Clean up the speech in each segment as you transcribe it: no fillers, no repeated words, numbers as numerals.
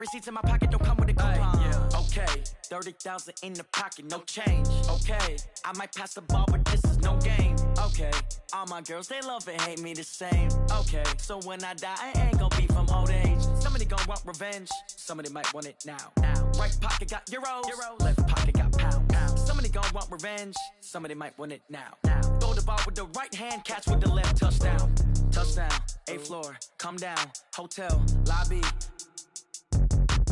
Receipts in my pocket don't come with a coupon. Yeah. Okay, 30,000 in the pocket, no change. Okay, I might pass the ball, but this is no game. Okay, all my girls, they love and hate me the same. Okay, so when I die, I ain't gonna be from old age. Somebody gonna want revenge, somebody might want it now. Right pocket got euros, left pocket got pounds. Somebody gonna want revenge, somebody might want it now. Throw the ball with the right hand, catch with the left, touchdown. Touchdown, 8th floor, come down, hotel, lobby.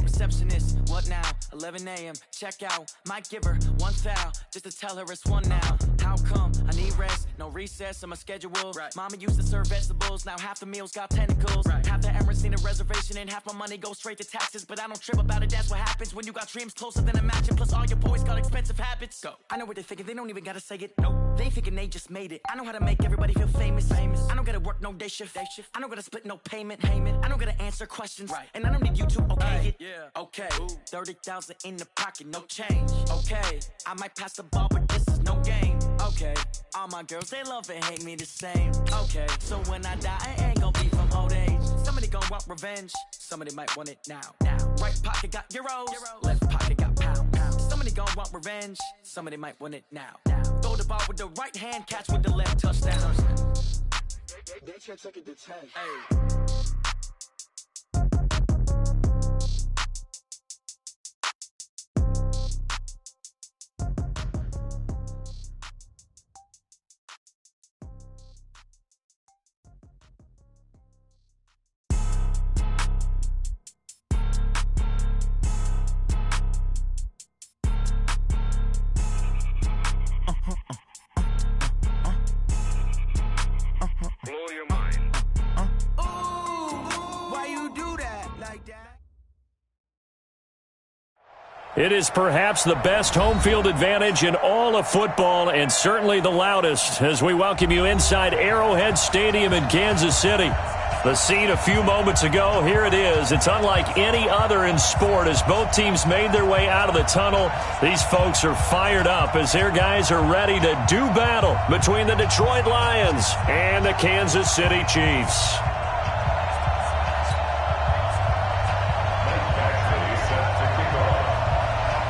Receptionist, what now? 11 a.m. Check out. Might give her one foul just to tell her it's one now. How come? I need rest, no recess in my schedule. Right. Mama used to serve vegetables, now half the meals got tentacles. Right. Half the Emirates need a reservation and half my money goes straight to taxes. But I don't trip about it, that's what happens when you got dreams closer than a match. Plus all your boys got expensive habits. Go. I know what they're thinking, they don't even gotta say it. Nope. They thinking they just made it. I know how to make everybody feel famous. I don't gotta work no day shift. I don't gotta split no payment. I don't gotta answer questions. Right. And I don't need you to okay it. Yeah. Okay, 30,000 in the pocket, no change. Okay, I might pass the ball, but this is no game. Okay, all my girls, they love and hate me the same. Okay, so when I die, I ain't gonna be from old age. Somebody gonna want revenge, somebody might want it now. Right pocket got euros, left pocket got pounds. Somebody gonna want revenge, somebody might want it now. Throw the ball with the right hand, catch with the left, touchdown. They can't take it to 10. Hey. It is perhaps the best home field advantage in all of football and certainly the loudest as we welcome you inside Arrowhead Stadium in Kansas City. The scene a few moments ago, here it is. It's unlike any other in sport as both teams made their way out of the tunnel. These folks are fired up as their guys are ready to do battle between the Detroit Lions and the Kansas City Chiefs.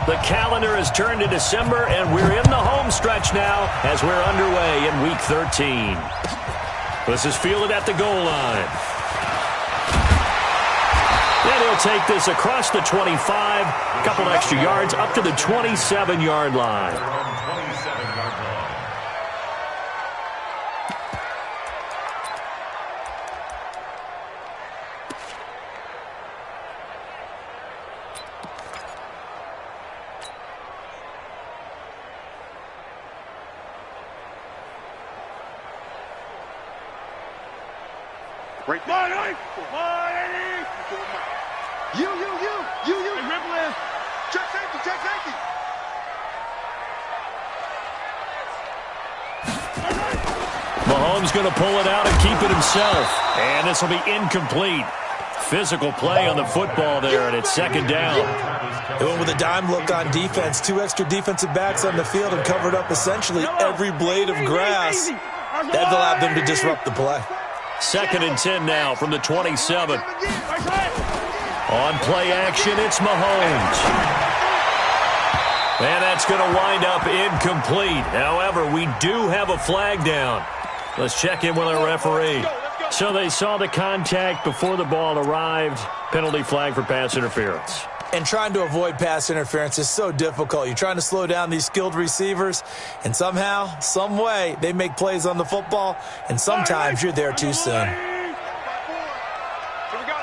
The calendar has turned to December, and we're in the home stretch now as we're underway in Week 13. This is fielded at the goal line. And he'll take this across the 25, a couple extra yards, up to the 27-yard line. Right there. You. Hey, Ripley. Check safety. Mahomes going to pull it out and keep it himself. And this will be incomplete. Physical play on the football there, and it's second down. They went with a dime look on defense. 2 extra defensive backs on the field and covered up essentially every blade of grass. That allowed them to disrupt the play. 2nd and 10 now from the 27. On play action, it's Mahomes. And that's going to wind up incomplete. However, we do have a flag down. Let's check in with our referee. So they saw the contact before the ball arrived. Penalty flag for pass interference. And trying to avoid pass interference is so difficult. You're trying to slow down these skilled receivers, and somehow, some way, they make plays on the football, and sometimes you're there too soon. Here we go.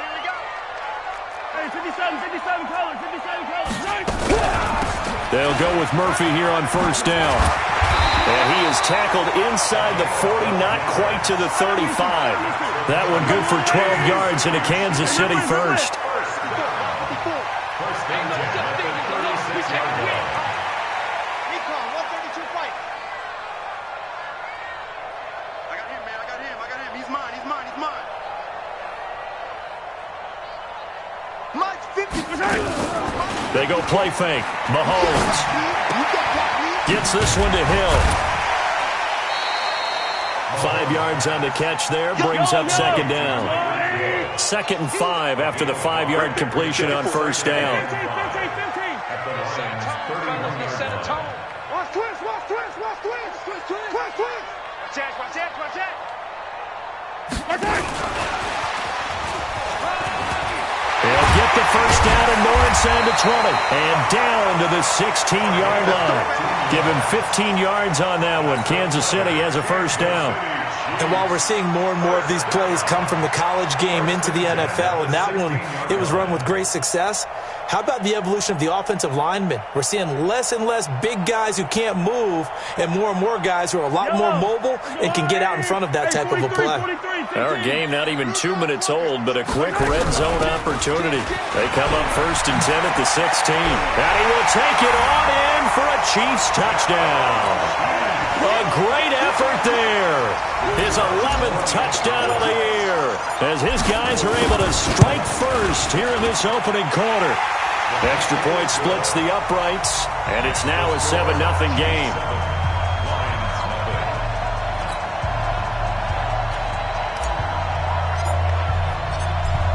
Hey, 57 colors. They'll go with Murphy here on first down. And he is tackled inside the 40, not quite to the 35. That one good for 12 yards into Kansas City first. They go play fake. Mahomes gets this one to Hill. 5 yards on the catch there, brings up second down. 2nd and 5 after the 5-yard completion on first down. They'll get the first down and more inside the 20. And down to the 16-yard line. Give him 15 yards on that one. Kansas City has a first down. And while we're seeing more and more of these plays come from the college game into the NFL, and that one, it was run with great success, how about the evolution of the offensive linemen? We're seeing less and less big guys who can't move and more guys who are a lot more mobile and can get out in front of that type of a play. Our game not even 2 minutes old, but a quick red zone opportunity. They come up 1st and 10 at the 16. And he will take it on in for a Chiefs touchdown. A great effort there. His 11th touchdown of the year as his guys are able to strike first here in this opening quarter. Extra point splits the uprights, and it's now a 7-0 game.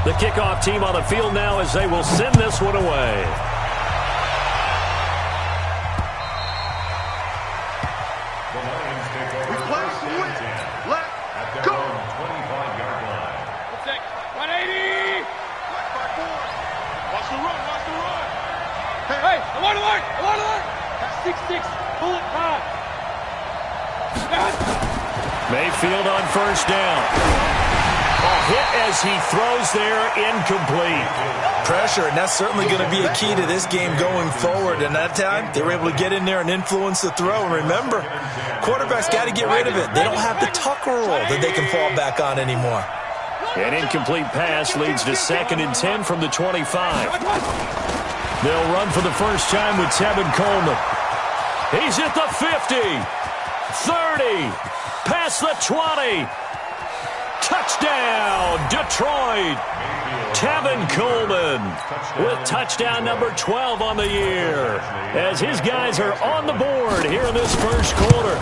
The kickoff team on the field now as they will send this one away. Mayfield on first down. A hit as he throws there, incomplete. Pressure, and that's certainly going to be a key to this game going forward. And that time, they were able to get in there and influence the throw. And remember, quarterbacks got to get rid of it. They don't have the tucker roll that they can fall back on anymore. An incomplete pass leads to 2nd and 10 from the 25. They'll run for the first time with Tevin Coleman. He's at the 50, 30, past the 20. Touchdown, Detroit. Tevin Coleman with touchdown number 12 on the year as his guys are on the board here in this first quarter.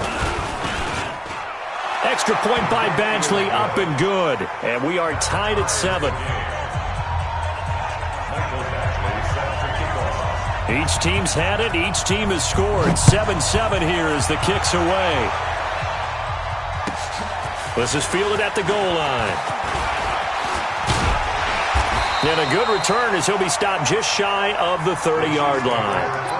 Extra point by Badgley, up and good. And we are tied at 7. Each team's had it. Each team has scored. 7-7 here as the kick's away. This is fielded at the goal line. And a good return as he'll be stopped just shy of the 30-yard line.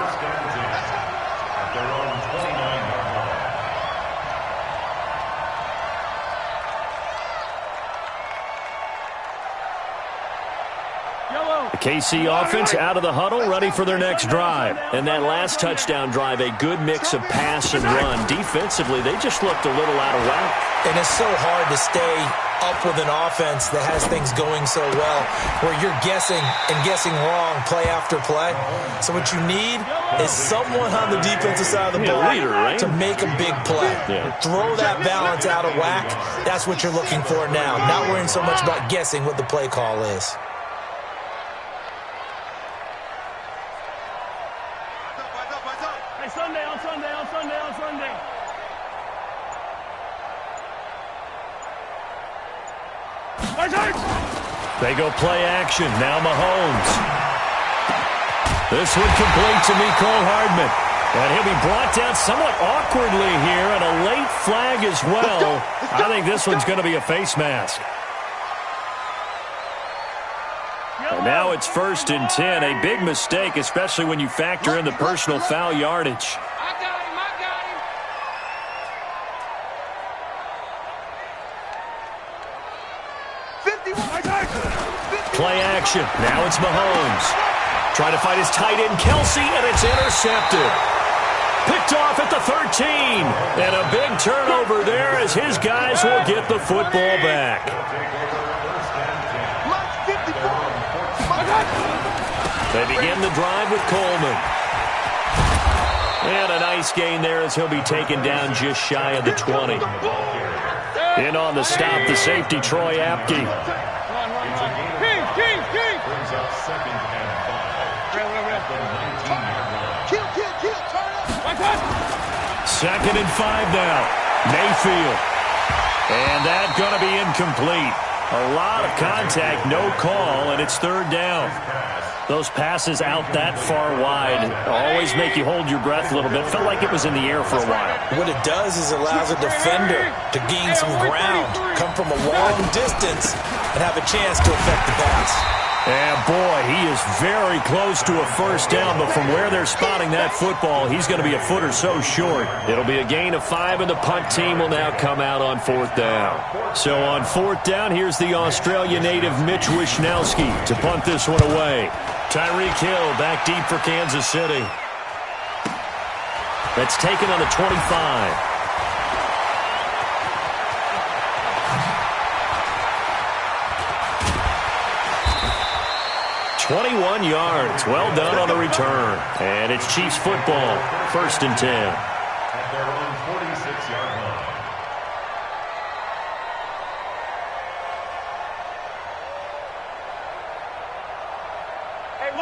KC offense out of the huddle, ready for their next drive. And that last touchdown drive, a good mix of pass and run. Defensively, they just looked a little out of whack. And it's so hard to stay up with an offense that has things going so well, where you're guessing and guessing wrong play after play. So what you need is someone on the defensive side of the ball to make a big play. Throw that balance out of whack. That's what you're looking for now. Not worrying so much about guessing what the play call is. They go play action. Now Mahomes. This one complete to Mecole Hardman. And he'll be brought down somewhat awkwardly here, and a late flag as well. I think this one's going to be a face mask. And now it's 1st and 10. A big mistake, especially when you factor in the personal foul yardage. Play action. Now it's Mahomes. Trying to find his tight end, Kelsey, and it's intercepted. Picked off at the 13. And a big turnover there as his guys will get the football back. They begin the drive with Coleman. And a nice gain there as he'll be taken down just shy of the 20. In on the stop, the safety, Troy Apke. Second and 5 now. Mayfield. And that's going to be incomplete. A lot of contact, no call, and it's third down. Those passes out that far wide always make you hold your breath a little bit. Felt like it was in the air for a while. What it does is it allows a defender to gain some ground, come from a long distance, and have a chance to affect the pass. And boy, he is very close to a first down, but from where they're spotting that football, he's going to be a foot or so short. It'll be a gain of 5, and the punt team will now come out on fourth down. So on fourth down, here's the Australia native Mitch Wishnowski to punt this one away. Tyreek Hill back deep for Kansas City. That's taken on the 25. 21 yards. Well done on the return. And it's Chiefs football. 1st and 10. At their own 46-yard line.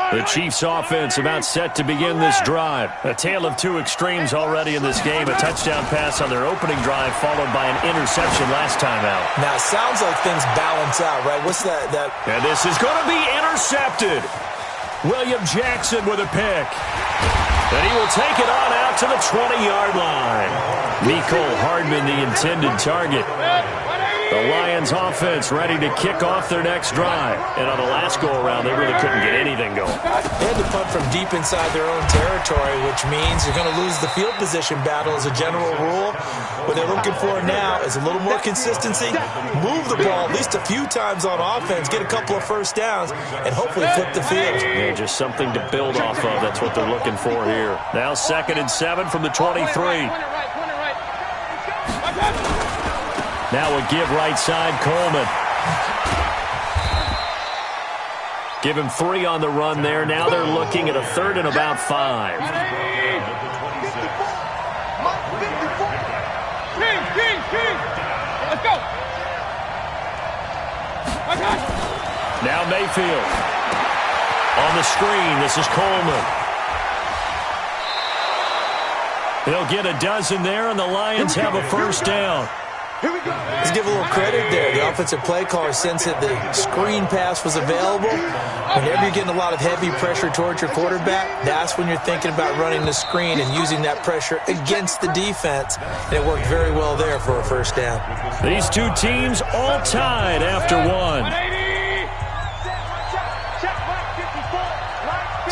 The Chiefs offense about set to begin this drive. A tale of two extremes already in this game. A touchdown pass on their opening drive followed by an interception last time out. Now, it sounds like things balance out, right? What's that? And this is going to be intercepted. William Jackson with a pick. And he will take it on out to the 20-yard line. Mecole Hardman, the intended target. The Lions offense ready to kick off their next drive. And on the last go-around, they really couldn't get anything going. They had to punt from deep inside their own territory, which means you're going to lose the field position battle as a general rule. What they're looking for now is a little more consistency, move the ball at least a few times on offense, get a couple of first downs, and hopefully flip the field. Yeah, just something to build off of. That's what they're looking for here. Now 2nd and 7 from the 23. Now a give right side, Coleman. Give him 3 on the run there. Now they're looking at a 3rd and about 5. Let's go. Now Mayfield. On the screen, this is Coleman. They'll get a dozen there, and the Lions have a first down. Let's give a little credit there. The offensive play caller sensed that the screen pass was available. Whenever you're getting a lot of heavy pressure towards your quarterback, that's when you're thinking about running the screen and using that pressure against the defense. And it worked very well there for a first down. These two teams all tied after one.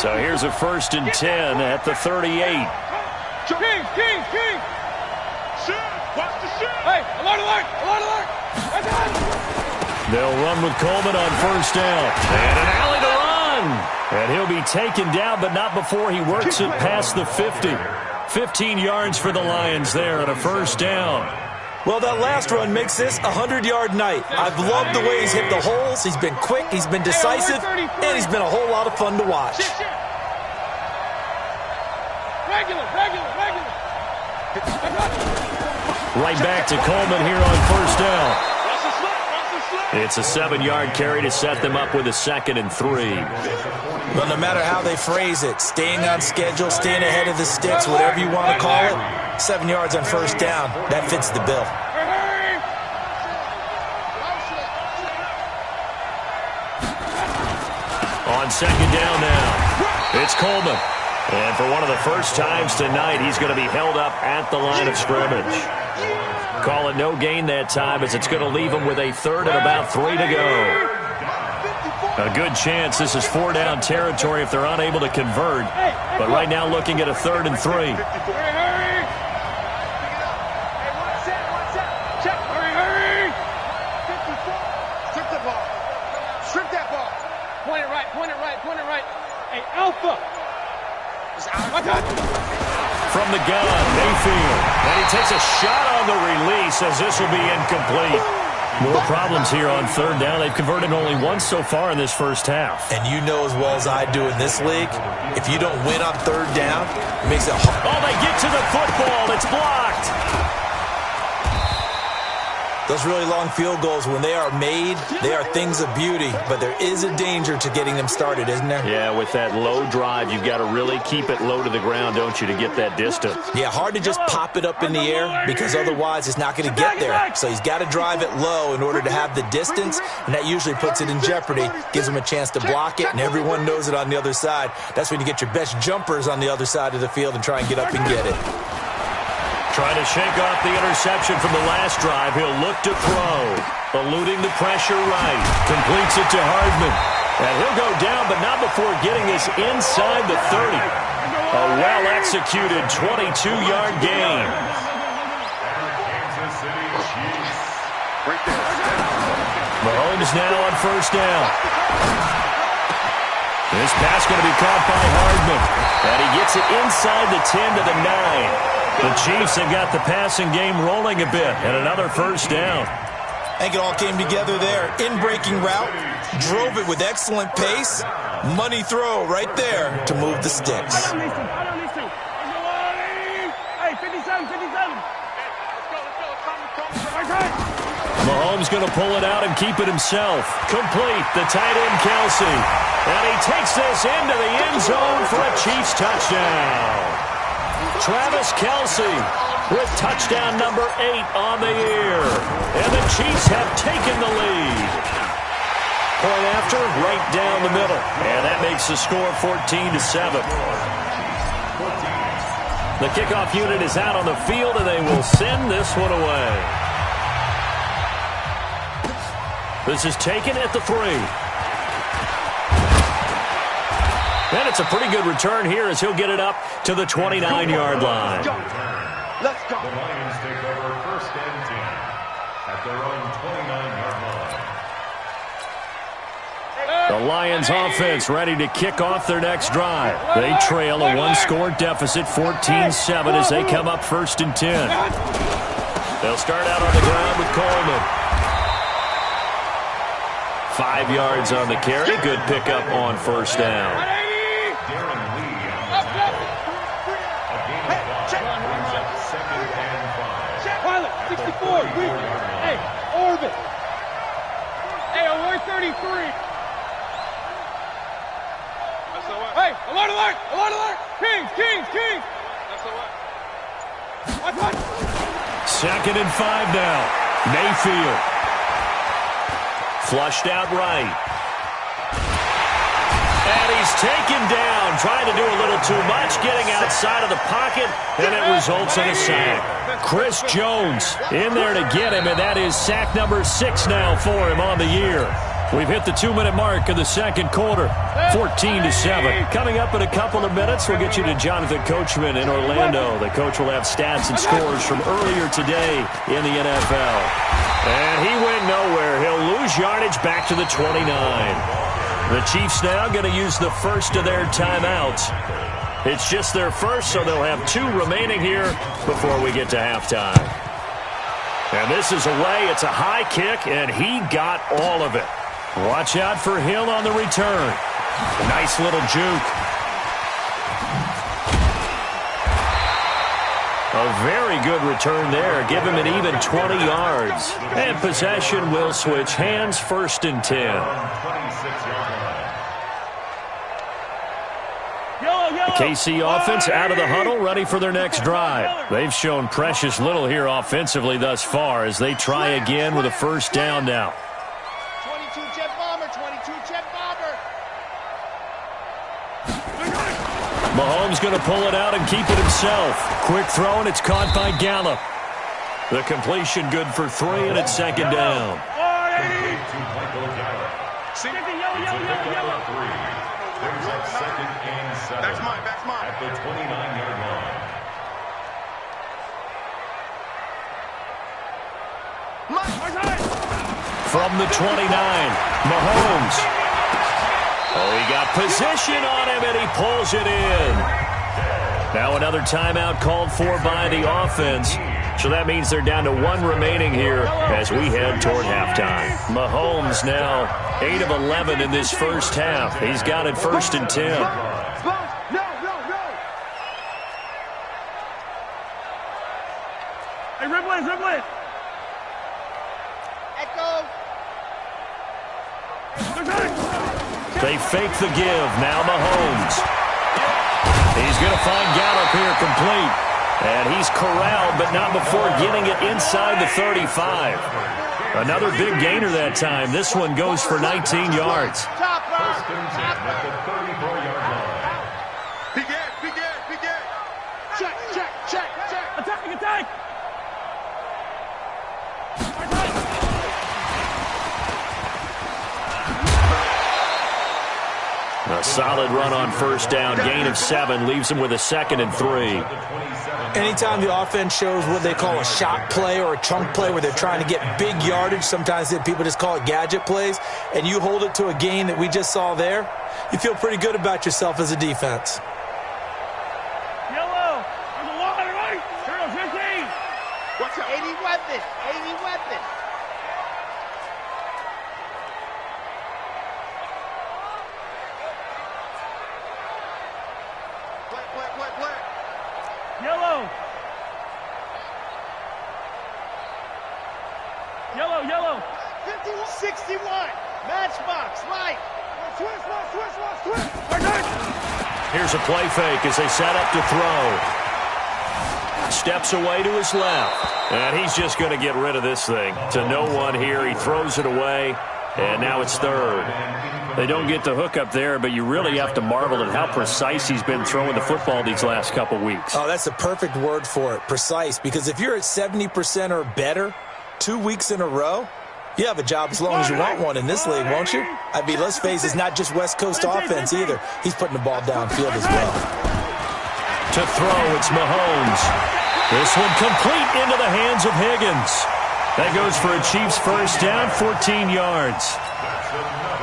So here's a 1st and 10 at the 38. King. Watch the shit. Hey, alert. They'll run with Coleman on first down. And an alley to run. And he'll be taken down, but not before he works it past the 50. 15 yards for the Lions there and a first down. Well, that last run makes this a 100-yard night. I've loved the way he's hit the holes. He's been quick, he's been decisive, and he's been a whole lot of fun to watch. Regular. Right back to Coleman here on first down. It's a 7-yard carry to set them up with a 2nd and 3. Well, no matter how they phrase it, staying on schedule, staying ahead of the sticks, whatever you want to call it, 7 yards on first down, that fits the bill. On 2nd down now, it's Coleman. And for one of the first times tonight, he's going to be held up at the line of scrimmage. Call it no gain that time as it's going to leave him with a 3rd and about 3 to go. A good chance this is 4-down territory if they're unable to convert. But right now looking at a 3rd and 3. Hurry. Strip that ball. Point it right. Hey, Alpha. From the gun, Mayfield. And he takes a shot on the release as this will be incomplete. More problems here on 3rd down. They've converted only once so far in this first half. And you know as well as I do in this league, if you don't win on 3rd down, it makes it hard. Oh, they get to the football. It's blocked. Those really long field goals, when they are made, they are things of beauty, but there is a danger to getting them started, isn't there? Yeah, with that low drive, you've got to really keep it low to the ground, don't you, to get that distance? Yeah, hard to just pop it up in the air because otherwise it's not going to get there. So he's got to drive it low in order to have the distance, and that usually puts it in jeopardy, gives him a chance to block it, and everyone knows it on the other side. That's when you get your best jumpers on the other side of the field and try and get up and get it. Trying to shake off the interception from the last drive. He'll look to throw. Eluding the pressure right. Completes it to Hardman. And he'll go down, but not before getting this inside the 30. A well-executed 22-yard gain. Mahomes now on first down. This pass going to be caught by Hardman. And he gets it inside the 10 to the 9. The Chiefs have got the passing game rolling a bit, and another first down. I think it all came together there. In-breaking route, drove it with excellent pace. Money throw right there to move the sticks. Mahomes going to pull it out and keep it himself. Complete, the tight end Kelsey. And he takes this into the end zone for a Chiefs touchdown. Travis Kelsey with touchdown number 8 on the year. And the Chiefs have taken the lead. Point after, right down the middle. And that makes the score 14-7. The kickoff unit is out on the field, and they will send this one away. This is taken at the 3. And it's a pretty good return here as he'll get it up to the 29-yard line. Let's go. The Lions take over first and 10 at their own 29-yard line. The Lions offense ready to kick off their next drive. They trail a one-score deficit, 14-7, as they come up first and 10. They'll start out on the ground with Coleman. 5 yards on the carry. Good pickup on first down. Hey, Orbit. Hey, alert 33. Hey, alert, alert, alert, alert. Kings, Kings, Kings. What? 2nd and 5 now. Mayfield. Flushed out right. And he's taken down, trying to do a little too much, getting outside of the pocket, and it results in a sack. Chris Jones in there to get him, and that is sack number 6 now for him on the year. We've hit the 2-minute mark of the second quarter, 14-7. Coming up in a couple of minutes, we'll get you to Jonathan Coachman in Orlando. The coach will have stats and scores from earlier today in the NFL. And he went nowhere. He'll lose yardage back to the 29. The Chiefs now going to use the first of their timeouts. It's just their first, so they'll have 2 remaining here before we get to halftime. And this is away. It's a high kick, and he got all of it. Watch out for Hill on the return. Nice little juke. A very good return there. Give him an even 20 yards. And possession will switch hands, 1st and 10. The KC offense out of the huddle, ready for their next drive. They've shown precious little here offensively thus far as they try again with a first down now. 22 jet bomber, 22 jet bomber. Mahomes going to pull it out and keep it himself. Quick throw, and it's caught by Gallup. The completion good for 3, and it's 2nd down. There's that 2nd and 7. That's mine. At the 29-yard line. From the 29, Mahomes. Oh, he got position on him, and he pulls it in. Now another timeout called for by the offense. So that means they're down to 1 remaining here as we head toward halftime. Mahomes now 8 of 11 in this first half. He's got it 1st and 10. Hey, red blades, red blades. They fake the give. Now Mahomes. He's going to find Gallup here complete. And he's corralled, but not before getting it inside the 35. Another big gainer that time. This one goes for 19 yards. First and 10 at the 34-yard line. Begin. Check. Attack. A solid run on first down. Gain of 7 leaves him with a 2nd and 3. Anytime the offense shows what they call a shot play or a chunk play where they're trying to get big yardage, sometimes people just call it gadget plays, and you hold it to a gain that we just saw there, you feel pretty good about yourself as a defense. Yellow. There's a line, right? 0-15. What's up? 80 weapons. Play. Yellow. Yellow. 51. 61. Matchbox. Light. Switch. Here's a play fake as they set up to throw. Steps away to his left. And he's just going to get rid of this thing. To no one here. He throws it away. And now it's 3rd. They don't get the hook up there, but you really have to marvel at how precise he's been throwing the football these last couple weeks. Oh, that's a perfect word for it, precise. Because if you're at 70% or better 2 weeks in a row, you have a job as long as you want one in this league, won't you? I mean, let's face it, it's not just West Coast offense either. He's putting the ball downfield as well. To throw, it's Mahomes. This one complete into the hands of Higgins. That goes for a Chiefs first down, 14 yards.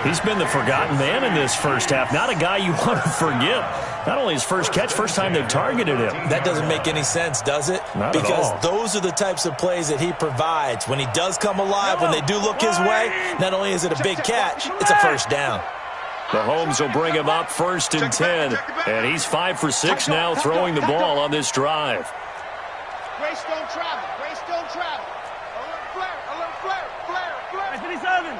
He's been the forgotten man in this first half. Not a guy you want to forget. Not only his first catch, first time they've targeted him. That doesn't make any sense, does it? Not because at all. Those are the types of plays that he provides. When he does come alive, when they do look his way, not only is it a big catch, it's a first down. Mahomes will bring him up 1st and 10. And he's 5 for 6 now throwing the ball on this drive. Grace don't travel. Alert flare. 57.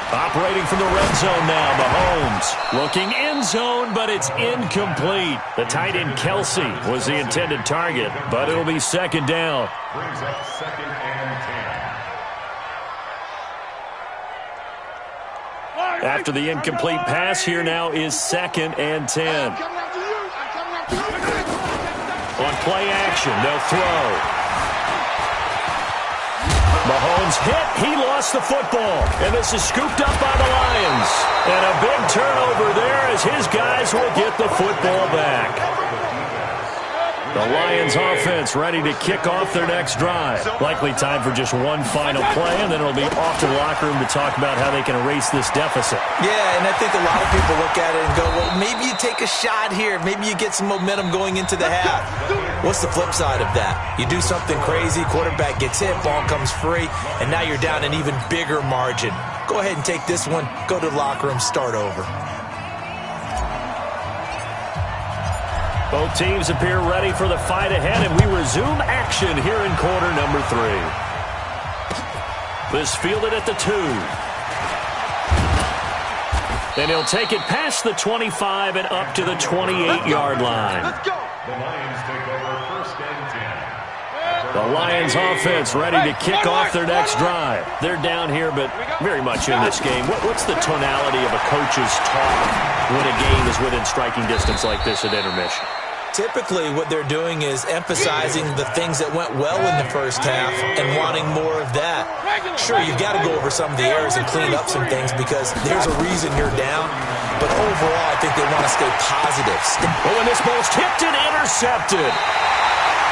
Operating from the red zone now, Mahomes. Looking end zone, but it's incomplete. The tight end Kelsey was the intended target, but it'll be 2nd down. Brings up 2nd and 10. After the incomplete pass, here now is 2nd and 10. I'm coming after you. On play action, they'll throw. Mahomes hit. He lost the football. And this is scooped up by the Lions. And a big turnover there as his guys will get the football back. The Lions offense ready to kick off their next drive. Likely time for just one final play, and then it'll be off to the locker room to talk about how they can erase this deficit. Yeah, and I think a lot of people look at it and go, well, maybe you take a shot here. Maybe you get some momentum going into the half. What's the flip side of that? You do something crazy, quarterback gets hit, ball comes free, and now you're down an even bigger margin. Go ahead and take this one, go to the locker room, start over. Both teams appear ready for the fight ahead, and we resume action here in quarter number 3. This fielded at the 2. And he'll take it past the 25 and up to the 28-yard line. The Lions take over 1st and 10. The Lions offense ready to kick off their next drive. They're down here, but very much in this game. What's the tonality of a coach's talk when a game is within striking distance like this at intermission? Typically, what they're doing is emphasizing the things that went well in the first half and wanting more of that. Sure, you've got to go over some of the errors and clean up some things because there's a reason you're down. But overall, I think they want to stay positive. Oh, and this ball's tipped and intercepted.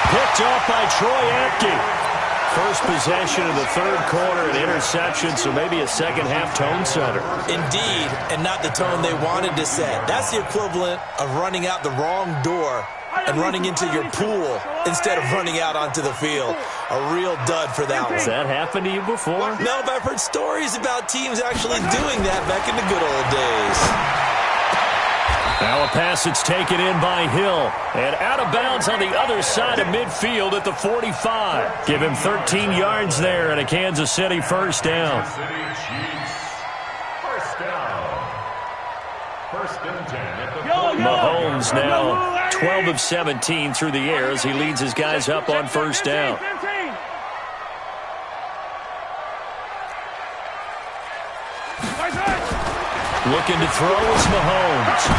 Picked off by Troy Apke. First possession of the 3rd quarter, an interception, so maybe a second-half tone setter. Indeed, and not the tone they wanted to set. That's the equivalent of running out the wrong door and running into your pool instead of running out onto the field. A real dud for that one. Has that happened to you before? No, but I've heard stories about teams actually doing that back in the good old days. Now a pass that's taken in by Hill. And out of bounds on the other side of midfield at the 45. Give him 13 yards there and a Kansas City first down. Kansas City Chiefs. First down. First and 10 at the 40. Mahomes now 12 of 17 through the air as he leads his guys up on first down. Looking to throw is Mahomes.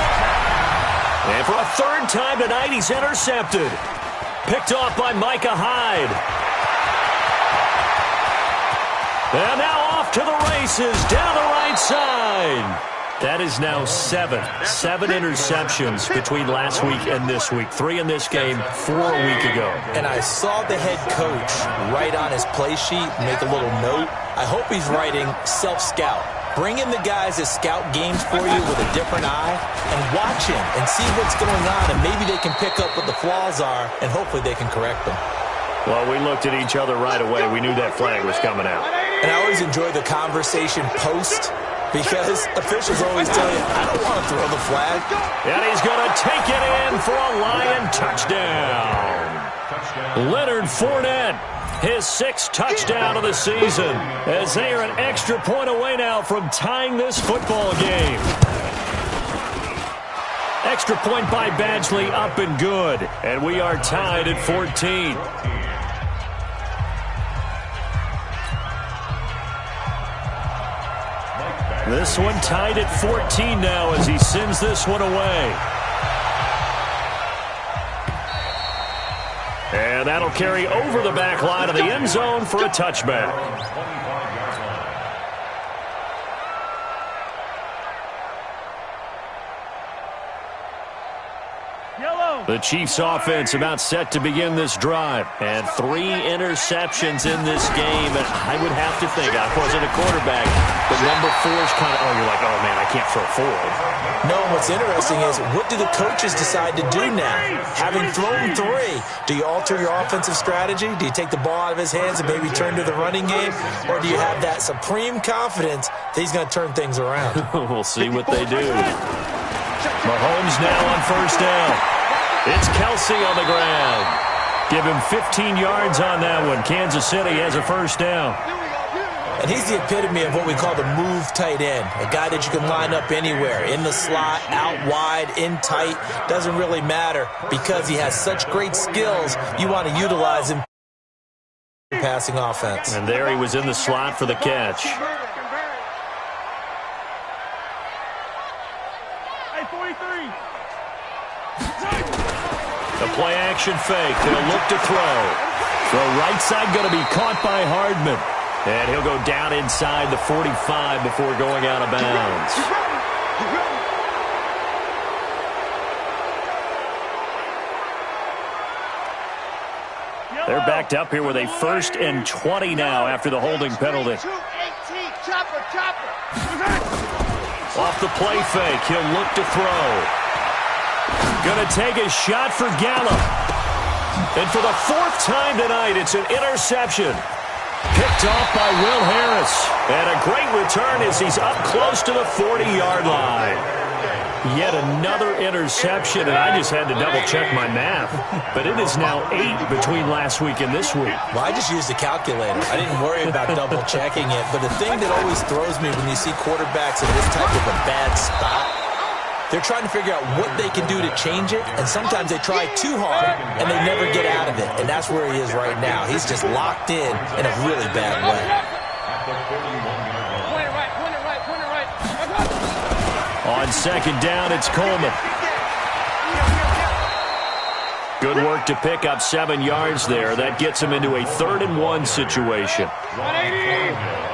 And for a third time tonight, he's intercepted. Picked off by Micah Hyde. And now off to the races down the right side. That is now seven interceptions between last week and this week. 3 in this game, 4 a week ago. And I saw the head coach write on his play sheet, make a little note. I hope he's writing self-scout. Bring in the guys that scout games for you with a different eye and watch him and see what's going on, and maybe they can pick up what the flaws are, and hopefully they can correct them. Well, we looked at each other right away. We knew that flag was coming out. And I always enjoy the conversation post because officials always tell you, I don't want to throw the flag. And he's going to take it in for a Lion touchdown. Leonard Fournette, his 6th touchdown of the season, as they are an extra point away now from tying this football game. Extra point by Badgley, up and good. And we are tied at 14. This one tied at 14 now as he sends this one away. And that'll carry over the back line of the end zone for a touchback. The Chiefs offense about set to begin this drive. And 3 interceptions in this game. And I would have to think, I wasn't a quarterback, but number 4 is kind of, you're like, oh man, I can't throw 4. No, what's interesting is, what do the coaches decide to do now? Having thrown 3, do you alter your offensive strategy? Do you take the ball out of his hands and maybe turn to the running game? Or do you have that supreme confidence that he's going to turn things around? We'll see what they do. Mahomes now on first down. It's Kelsey on the ground. Give him 15 yards on that one. Kansas City has a first down. And he's the epitome of what we call the move tight end. A guy that you can line up anywhere. In the slot, out wide, in tight. Doesn't really matter because he has such great skills. You want to utilize him in passing offense. And there he was in the slot for the catch. The play-action fake. They'll look to throw. The right side going to be caught by Hardman. And he'll go down inside the 45 before going out of bounds. They're backed up here with a 1st and 20 now after the holding penalty. Off the play fake. He'll look to throw. Going to take a shot for Gallup. And for the 4th time tonight, it's an interception. Picked off by Will Harris. And a great return as he's up close to the 40-yard line. Yet another interception, and I just had to double-check my math. But it is now 8 between last week and this week. Well, I just used a calculator. I didn't worry about double-checking it. But the thing that always throws me when you see quarterbacks in this type of a bad spot, they're trying to figure out what they can do to change it, and sometimes they try too hard, and they never get out of it. And that's where he is right now. He's just locked in a really bad way. On second down, it's Coleman. Good work to pick up 7 yards there. That gets him into a 3rd and 1 situation. 180.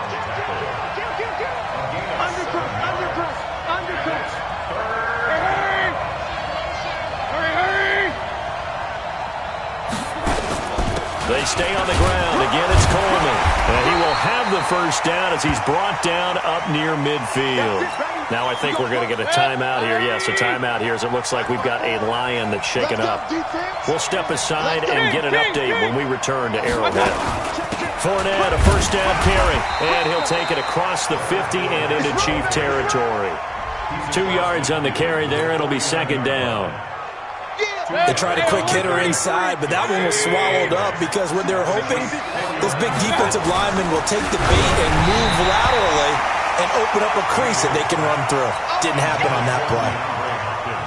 They stay on the ground. Again, it's Coleman. And he will have the first down as he's brought down up near midfield. Now I think we're going to get a timeout here. Yes, a timeout here as it looks like we've got a Lion that's shaken up. We'll step aside and get an update when we return to Arrowhead. Fournette, a first down carry. And he'll take it across the 50 and into Chief territory. 2 yards on the carry there. It'll be second down. They tried a quick hitter inside, but that one was swallowed up because what they're hoping, those big defensive linemen will take the bait and move laterally and open up a crease that they can run through. Didn't happen on that play.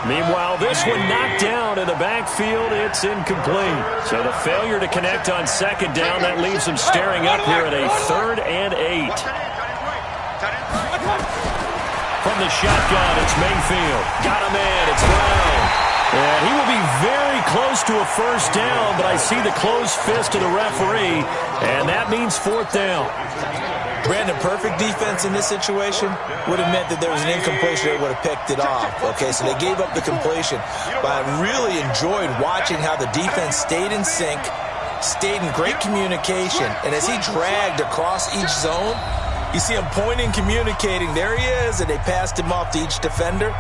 Meanwhile, this one knocked down in the backfield. It's incomplete. So the failure to connect on second down, that leaves them staring up here at a 3rd and 8. From the shotgun, it's Mayfield. Got a man. It's Brown. And he will be very close to a first down, but I see the closed fist of the referee, and that means 4th down. Brandon, perfect defense in this situation would have meant that there was an incompletion that would have picked it off. Okay, so they gave up the completion. But I really enjoyed watching how the defense stayed in sync, stayed in great communication, and as he dragged across each zone, you see him pointing, communicating. There he is, and they passed him off to each defender.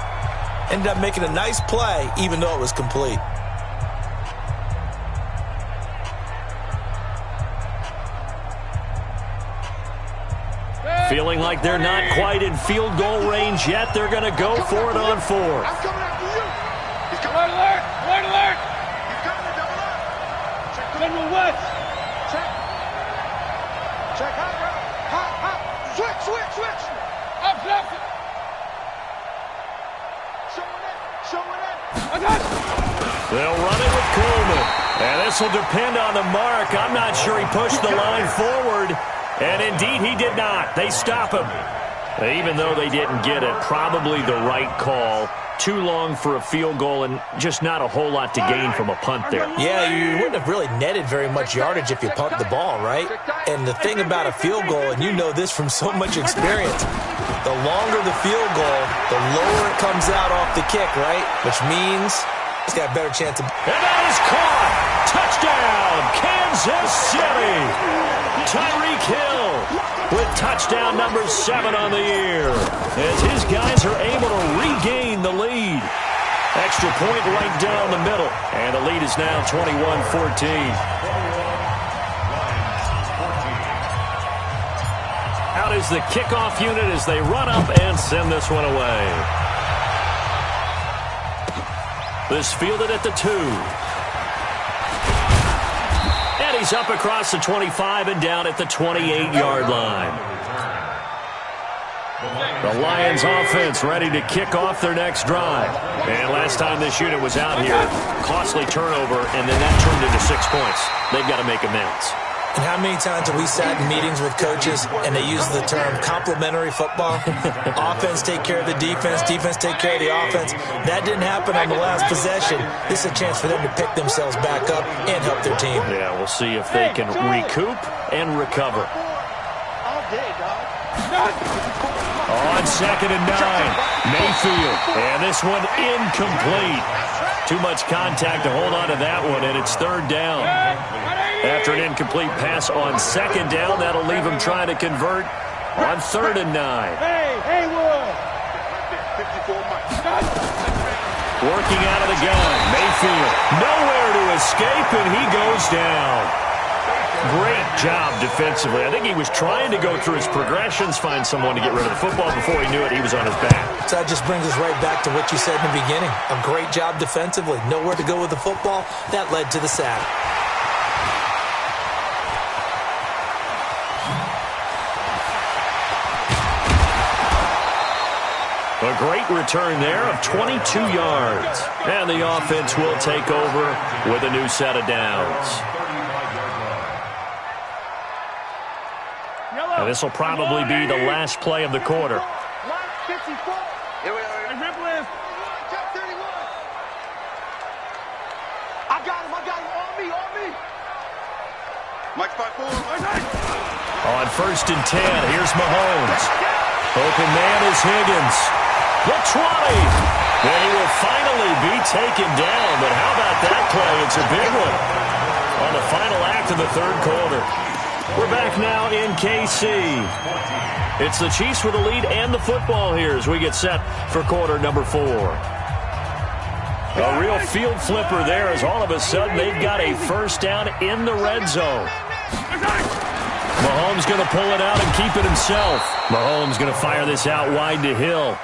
Ended up making a nice play, even though it was complete. Feeling like they're not quite in field goal range yet. They're going to go for it on 4th. I'm coming after you. He's coming. Alert! Alert! Alert! He's coming to double up. Check the General West! Check. Check hot route. Hot. Switch. Up, left! Showing it. I got it! They'll run it with Coleman. And this will depend on the mark. I'm not sure he pushed the line forward. And indeed, he did not. They stop him. Even though they didn't get it, probably the right call. Too long for a field goal and just not a whole lot to gain from a punt there. Yeah, you wouldn't have really netted very much yardage if you punt the ball, right? And the thing about a field goal, and you know this from so much experience, the longer the field goal, the lower it comes out off the kick, right? Which means it's got a better chance of... And that is caught! Touchdown, Kansas City! Tyreek Hill with touchdown number 7 on the year as his guys are able to regain the lead. Extra point right down the middle, and the lead is now 21-14. Out is the kickoff unit as they run up and send this one away. This fielded at the 2. And he's up across the 25 and down at the 28-yard line. The Lions offense ready to kick off their next drive. And last time this unit was out here, costly turnover, and then that turned into 6 points. They've got to make amends. And how many times have we sat in meetings with coaches and they use the term complementary football? Offense take care of the defense, defense take care of the offense. That didn't happen on the last possession. This is a chance for them to pick themselves back up and help their team. Yeah, we'll see if they can recoup and recover. All day, dog. On 2nd and 9, Mayfield. And this one incomplete. Too much contact to hold on to that one, and it's 3rd down. After an incomplete pass on 2nd down, that'll leave him trying to convert on 3rd and 9. Hey, Haywood! 54 miles. Working out of the gun, Mayfield. Nowhere to escape, and he goes down. Great job defensively. I think he was trying to go through his progressions, find someone to get rid of the football. Before he knew it, he was on his back. So that just brings us right back to what you said in the beginning. A great job defensively. Nowhere to go with the football. That led to the sack. A great return there of 22 yards. And the offense will take over with a new set of downs. And this will probably be the last play of the quarter. Line 54. Here we are. Check 31. I got him. On me. Mike's by 4. On 1st and 10, here's Mahomes. Open man is Higgins. The 20. And he will finally be taken down. But how about that play? It's a big one on the final act of the 3rd quarter. We're back now in KC. It's the Chiefs with the lead and the football here as we get set for quarter number 4. A real field flipper there as all of a sudden they've got a first down in the red zone. Mahomes going to pull it out and keep it himself. Mahomes going to fire this out wide to Hill.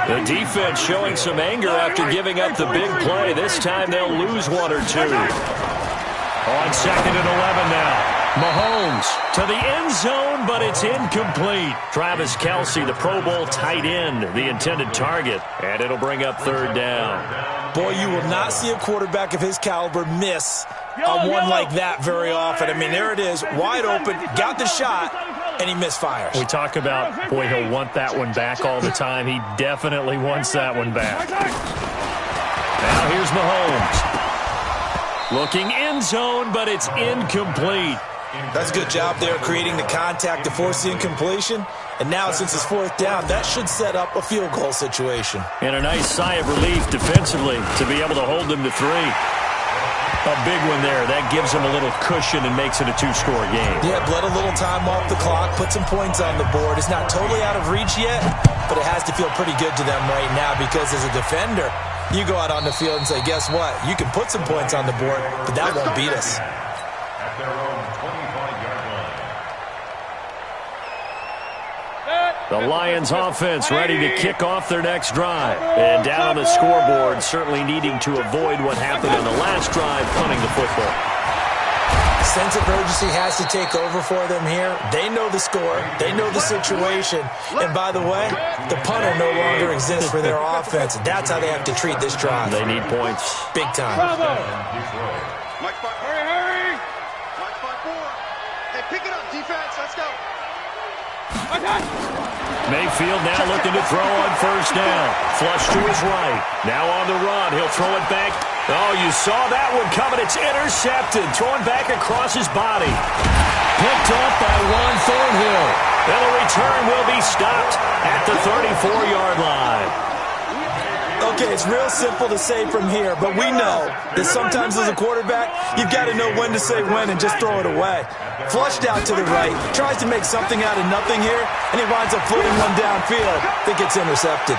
The defense showing some anger after giving up the big play. This time they'll lose one or two. On 2nd and 11 now. Mahomes to the end zone, but it's incomplete. Travis Kelce, the Pro Bowl tight end, the intended target, and it'll bring up 3rd down. Boy, you will not see a quarterback of his caliber miss on one like that very often. I mean, there it is, wide open, got the shot, and he misfires. We talk about, boy, he'll want that one back all the time. He definitely wants that one back. Now here's Mahomes. Looking end zone, but it's incomplete. That's a good job there creating the contact to force the incompletion. And now, since it's 4th down, that should set up a field goal situation. And a nice sigh of relief defensively to be able to hold them to 3. A big one there. That gives them a little cushion and makes it a 2-score game. Yeah, bled a little time off the clock, put some points on the board. It's not totally out of reach yet, but it has to feel pretty good to them right now because as a defender, you go out on the field and say, guess what? You can put some points on the board, but that won't beat us. At their own 25-yard line. The Lions offense ready to kick off their next drive. And down on the scoreboard, certainly needing to avoid what happened on the last drive, punting the football. Sense of urgency has to take over for them here. They know the score. They know the situation. And by the way, the punter no longer exists for their offense. That's how they have to treat this drive. They need points. Big time. Mike, hurry! Mike, 5-4. Hey, pick it up, defense. Let's go. Mayfield now looking to throw on 1st down. Flush to his right. Now on the run. He'll throw it back. Oh, you saw that one coming. It's intercepted. Throwing back across his body. Picked up by Juan Thornhill. And the return will be stopped at the 34-yard line. Okay, it's real simple to say from here, but we know that sometimes as a quarterback, you've got to know when to say when and just throw it away. Flushed out to the right, tries to make something out of nothing here, and he winds up floating one downfield that gets intercepted.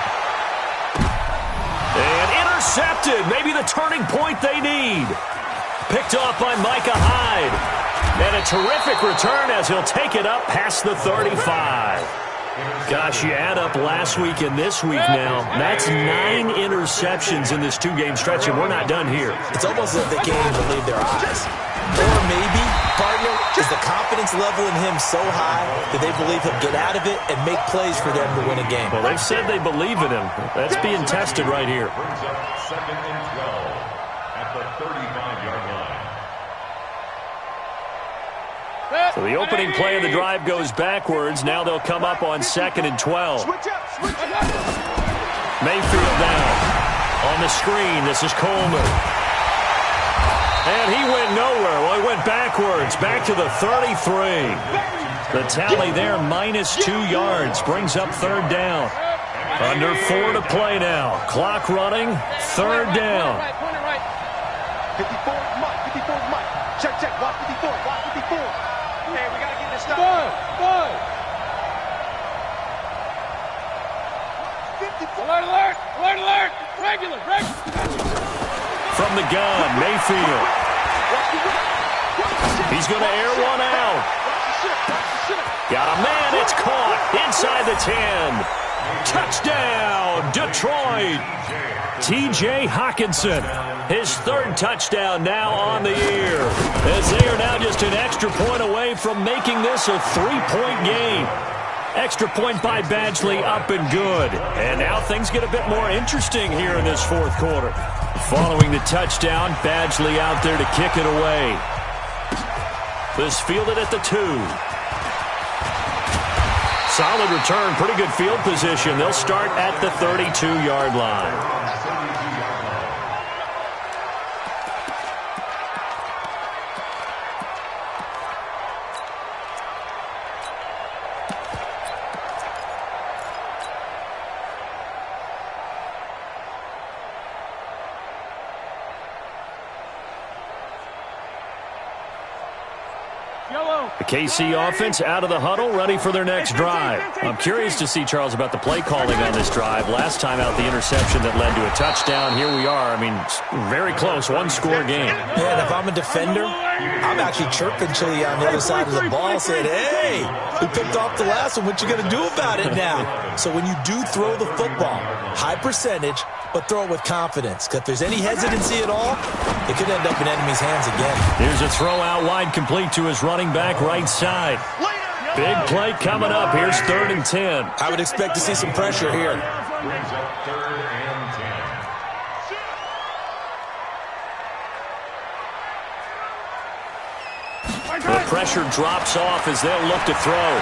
And intercepted, maybe the turning point they need. Picked off by Micah Hyde. And a terrific return as he'll take it up past the 35. Gosh, you add up last week and this week now. That's 9 interceptions in this 2-game stretch, and we're not done here. It's almost as if they can't even believe their eyes. Or maybe, partner, is the confidence level in him so high that they believe he'll get out of it and make plays for them to win a game. Well, they've said they believe in him. That's being tested right here. Brings up 2nd and 12 at the 35-yard line. So the opening play of the drive goes backwards. Now they'll come up on 2nd and 12. Mayfield down. On the screen, this is Coleman. And he went nowhere. Well, he went backwards. Back to the 33. The tally there, -2 yards. Brings up 3rd down. Under 4 to play now. Clock running. 3rd down. 54, Mike. 54, Mike. Check. Watch 54. Watch 54. Hey, we got to get this done. Good. 54. Alert! Regular! From the gun, Mayfield. He's going to air one out. Got a man, it's caught inside the 10. Touchdown, Detroit. T.J. Hockenson, his 3rd touchdown now on the year, as they are now just an extra point away from making this a 3-point game. Extra point by Badgley, up and good. And now things get a bit more interesting here in this 4th quarter. Following the touchdown, Badgley out there to kick it away. This fielded at the 2. Solid return, pretty good field position. They'll start at the 32-yard line. The KC offense out of the huddle, ready for their next drive. I'm curious to see, Charles, about the play calling on this drive. Last time out, the interception that led to a touchdown. Here we are. I mean, very close, one-score game. Man, if I'm a defender, I'm actually chirping Chili on the other side of the ball, saying, hey, we picked off the last one. What you going to do about it now? So when you do throw the football, high percentage, but throw it with confidence. Because if there's any hesitancy at all, it could end up in enemy's hands again. Here's a throw out wide, complete to his running back right side. Big play coming up. Here's 3rd and 10. I would expect to see some pressure here. The pressure drops off as they'll look to throw.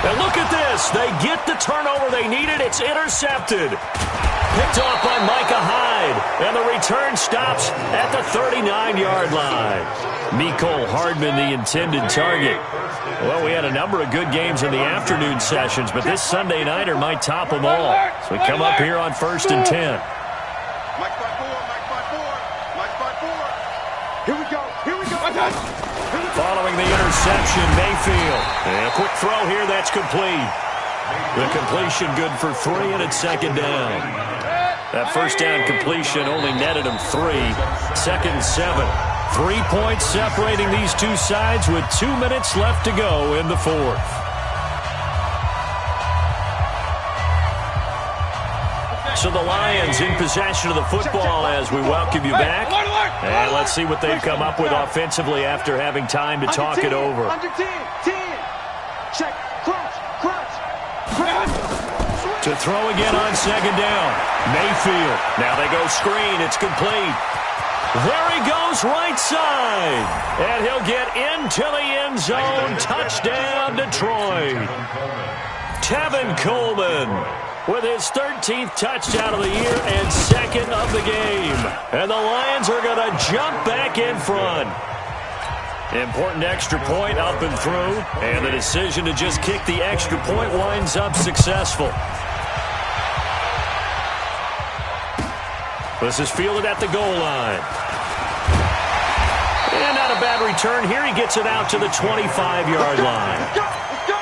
And look at this. They get the turnover they needed. It's intercepted. Picked off by Micah Hyde. And the return stops at the 39-yard line. Mecole Hardman, the intended target. Well, we had a number of good games in the afternoon sessions, but this Sunday nighter might top them all. So we come up here on 1st and 10. Mike 5-4, Mike 5-4, Mike 5-4. Here we go, here we go. Following the interception, Mayfield. And a quick throw here, that's complete. The completion good for 3, and it's 2nd down. That first down completion only netted him 3. 2nd and 7. 3 points separating these two sides with 2 minutes left to go in the 4th. So the Lions in possession of the football as we welcome you back. And let's see what they've come up with offensively after having time to talk it over. Under 10, 10. Check, crunch, crunch, crunch. To throw again on 2nd down. Mayfield. Now they go screen. It's complete. There he goes right side. And he'll get into the end zone. Touchdown, Detroit. Tevin Coleman with his 13th touchdown of the year and 2nd of the game. And the Lions are going to jump back in front. Important extra point up and through. And the decision to just kick the extra point winds up successful. This is fielded at the goal line. And not a bad return here. He gets it out to the 25-yard line. Let's go, let's go.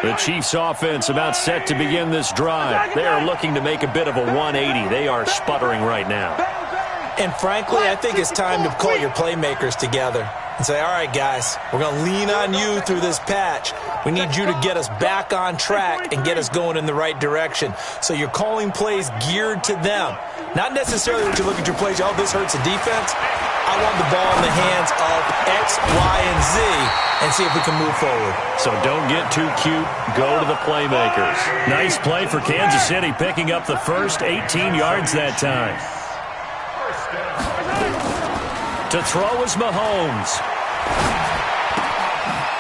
The Chiefs offense about set to begin this drive. They are looking to make a bit of a 180. They are sputtering right now. And frankly, I think it's time to call your playmakers together and say, all right, guys, we're going to lean on you through this patch. We need you to get us back on track and get us going in the right direction. So you're calling plays geared to them. Not necessarily that you look at your plays, oh, this hurts the defense. I want the ball in the hands of X, Y, and Z and see if we can move forward. So don't get too cute. Go to the playmakers. Nice play for Kansas City, picking up the first 18 yards that time. To throw is Mahomes.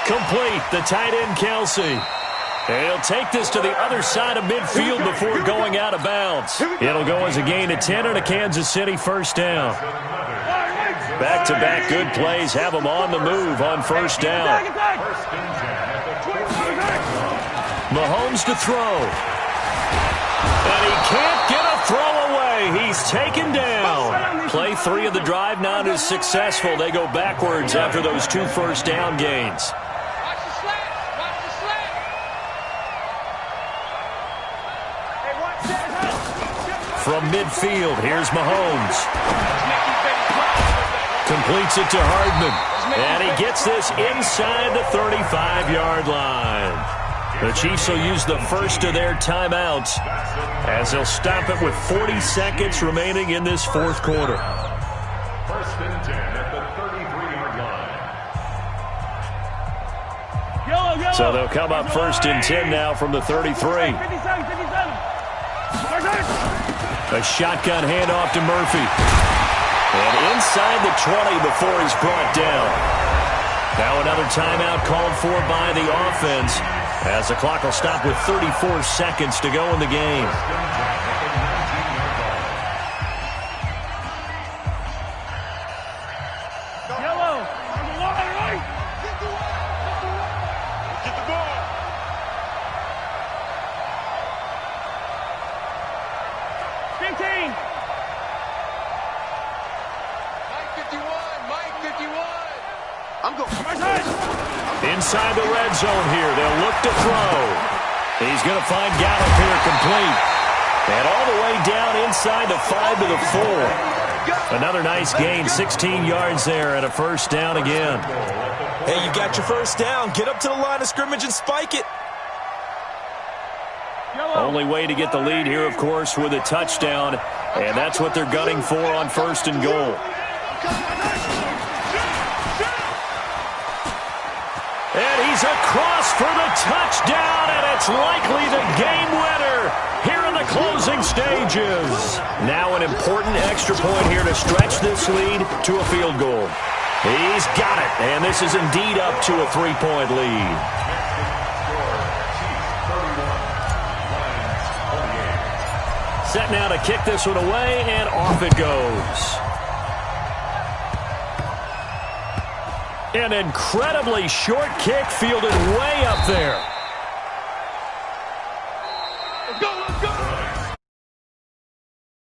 Complete. The tight end, Kelsey. He'll take this to the other side of midfield before going out of bounds. It'll go as a gain of 10 and a Kansas City first down. Back-to-back good plays have them on the move on first down. Mahomes to throw. And he can't get a throw away. He's taken down. Play 3 of the drive not as successful. They go backwards after those 2 first down gains. From midfield, here's Mahomes. Completes it to Hardman. And he gets this inside the 35-yard line. The Chiefs will use the first of their timeouts as they'll stop it with 40 seconds remaining in this 4th quarter. 1st and 10 at the 33-yard line. So they'll come up 1st and 10 now from the 33. A shotgun handoff to Murphy. And inside the 20 before he's brought down. Now another timeout called for by the offense as the clock will stop with 34 seconds to go in the game. I'm going. Inside the red zone here. They'll look to throw. He's going to find Gallup here complete. And all the way down inside the 5 to the 4. Another nice gain, 16 yards there and a first down again. Hey, you got your first down. Get up to the line of scrimmage and spike it. Only way to get the lead here, of course, with a touchdown. And that's what they're gunning for on first and goal. And he's across for the touchdown, and it's likely the game winner here in the closing stages. Now an important extra point here to stretch this lead to a field goal. He's got it, and this is indeed up to a 3-point lead. Set now to kick this one away, and off it goes. An incredibly short kick fielded way up there. Let's go, let's go!